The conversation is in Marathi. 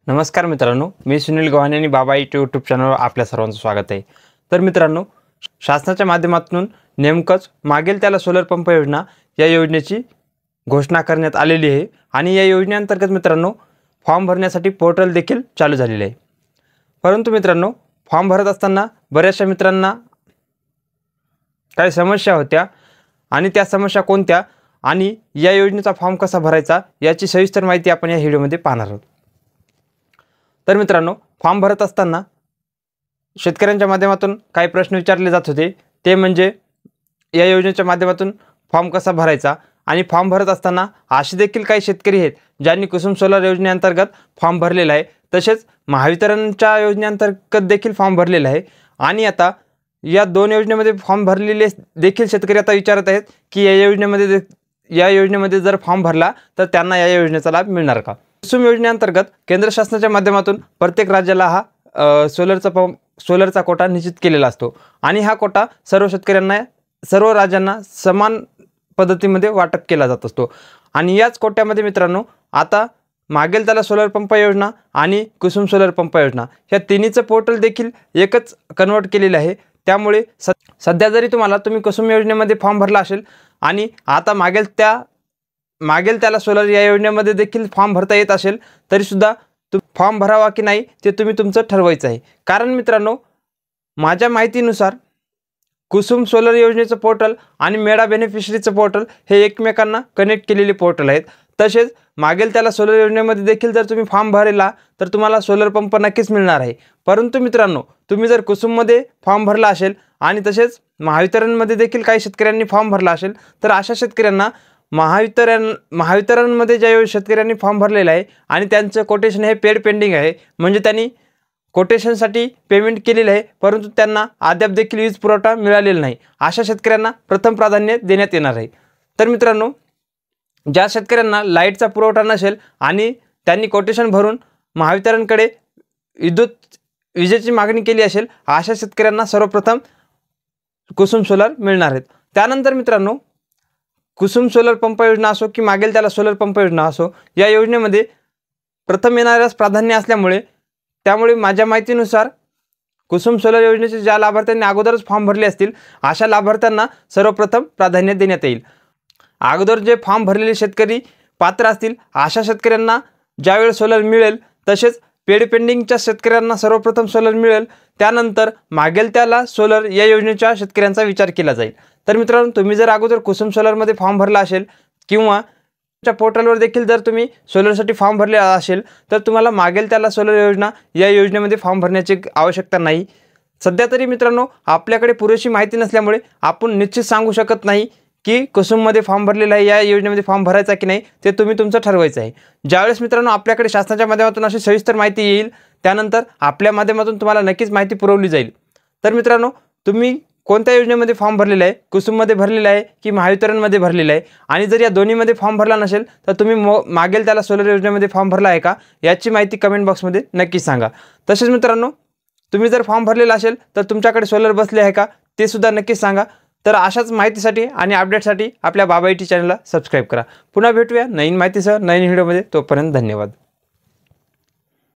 नमस्कार मित्रांनो, मी सुनील गव्हाणे आणि बाबा यूट्यूब चॅनलवर आपल्या सर्वांचं स्वागत आहे। तर मित्रांनो, शासनाच्या माध्यमातून नेमकंच मागेल त्याला सोलर पंप योजना या योजनेची घोषणा करण्यात आलेली आहे आणि या योजनेअंतर्गत मित्रांनो फॉर्म भरण्यासाठी पोर्टल देखील चालू झालेले आहे। परंतु मित्रांनो, फॉर्म भरत असताना बऱ्याचशा मित्रांना काही समस्या होत्या आणि त्या समस्या कोणत्या आणि या योजनेचा फॉर्म कसा भरायचा याची सविस्तर माहिती आपण या व्हिडिओमध्ये पाहणार आहोत। तर मित्रांनो, फॉर्म भरत असताना शेतकऱ्यांच्या माध्यमातून काही प्रश्न विचारले जात होते, ते म्हणजे या योजनेच्या माध्यमातून फॉर्म कसा भरायचा आणि फॉर्म भरत असताना असे देखील काही शेतकरी आहेत ज्यांनी कुसुम सोलर योजनेअंतर्गत फॉर्म भरलेला आहे, तसेच महावितरणच्या योजनेअंतर्गत देखील फॉर्म भरलेला आहे। आणि आता या दोन योजनेमध्ये फॉर्म भरलेले देखील शेतकरी आता विचारत आहेत की या योजनेमध्ये जर फॉर्म भरला तर त्यांना या योजनेचा लाभ मिळणार का। कुसुम योजनेअंतर्गत केंद्र शासनाच्या माध्यमातून प्रत्येक राज्याला हा सोलरचा कोटा निश्चित केलेला असतो आणि हा कोटा सर्व शेतकऱ्यांना सर्व राज्यांना समान पद्धतीमध्ये वाटप केला जात असतो। आणि याच कोट्यामध्ये मित्रांनो आता मागेल त्याला सोलर पंप योजना आणि कुसुम सोलर पंप योजना या तिन्हीचं पोर्टल देखील एकच कन्वर्ट केलेलं आहे। त्यामुळे सध्या जरी तुम्ही कुसुम योजनेमध्ये फॉर्म भरला असेल आणि आता मागेल त्याला सोलर या योजनेमध्ये देखील फॉर्म भरता येत असेल तरी सुद्धा फॉर्म भरावा की नाही ते तुमचं ठरवायचं आहे। कारण मित्रांनो, माझ्या माहितीनुसार कुसुम सोलर योजनेचं पोर्टल आणि मेडा बेनिफिशरीचं पोर्टल हे एकमेकांना कनेक्ट केलेले पोर्टल आहेत। तसेच मागेल त्याला सोलर योजनेमध्ये देखील जर तुम्ही फॉर्म भरला तर तुम्हाला सोलर पंप नक्कीच मिळणार आहे। परंतु मित्रांनो, तुम्ही जर कुसुममध्ये फॉर्म भरला असेल आणि तसेच महावितरणमध्ये देखील काही शेतकऱ्यांनी फॉर्म भरला असेल तर अशा शेतकऱ्यांना महावितरणमध्ये ज्या शेतकऱ्यांनी फॉर्म भरलेला आहे आणि त्यांचं कोटेशन हे पेंडिंग आहे, म्हणजे त्यांनी कोटेशनसाठी पेमेंट केलेलं आहे परंतु त्यांना अद्याप देखील वीज पुरवठा मिळालेला नाही, अशा शेतकऱ्यांना प्रथम प्राधान्य देण्यात येणार आहे। तर मित्रांनो, ज्या शेतकऱ्यांना लाईटचा पुरवठा नसेल आणि त्यांनी कोटेशन भरून महावितरणकडे विजेची मागणी केली असेल अशा शेतकऱ्यांना सर्वप्रथम कुसुम सोलर मिळणार आहेत। त्यानंतर मित्रांनो, कुसुम सोलर पंप योजना असो की मागेल त्याला सोलर पंप योजना असो, या योजनेमध्ये प्रथम येणाऱ्यास प्राधान्य असल्यामुळे त्यामुळे माझ्या माहितीनुसार कुसुम सोलर योजनेचे ज्या लाभार्थ्यांनी अगोदरच फॉर्म भरले असतील अशा लाभार्थ्यांना सर्वप्रथम प्राधान्य देण्यात येईल। अगोदर जे फॉर्म भरलेले शेतकरी पात्र असतील अशा शेतकऱ्यांना ज्यावेळेस सोलर मिळेल, तसेच पेंडिंगच्या शेतकऱ्यांना सर्वप्रथम सोलर मिळेल, त्यानंतर मागेल त्याला सोलर या योजनेच्या शेतकऱ्यांचा विचार केला जाईल। तर मित्रांनो, तुम्ही जर अगोदर कुसुम सोलरमध्ये फॉर्म भरला असेल किंवा पोर्टलवर देखील जर तुम्ही सोलरसाठी फॉर्म भरले असेल तर तुम्हाला मागेल त्याला सोलर योजना या योजनेमध्ये फॉर्म भरण्याची आवश्यकता नाही। सध्या तरी मित्रांनो, आपल्याकडे पुरेशी माहिती नसल्यामुळे आपण निश्चित सांगू शकत नाही की कुसुममध्ये फॉर्म भरलेला आहे, या योजनेमध्ये फॉर्म भरायचा की नाही ते तुमचं ठरवायचं आहे। ज्यावेळेस मित्रांनो आपल्याकडे शासनाच्या माध्यमातून अशी सविस्तर माहिती येईल त्यानंतर आपल्या माध्यमातून तुम्हाला नक्कीच माहिती पुरवली जाईल। तर मित्रांनो, तुम्ही कोणत्या योजनेमध्ये फॉर्म भरलेला आहे, कुसुममध्ये भरलेला आहे की महावितरणमध्ये भरलेला आहे, आणि जर या दोन्हीमध्ये फॉर्म भरला नसेल तर तुम्ही मागेल त्याला सोलर योजनेमध्ये फॉर्म भरला आहे का याची माहिती कमेंट बॉक्समध्ये नक्की सांगा। तसेच मित्रांनो, तुम्ही जर फॉर्म भरलेला असेल तर तुमच्याकडे सोलर बसले आहे का ते सुद्धा नक्कीच सांगा। तर अशाच माहितीसाठी आणि अपडेटसाठी आपल्या बाबा यूट्यूब चॅनलला सबस्क्राईब करा। पुन्हा भेटूया नवीन माहितीसह नवीन व्हिडिओमध्ये, तोपर्यंत धन्यवाद।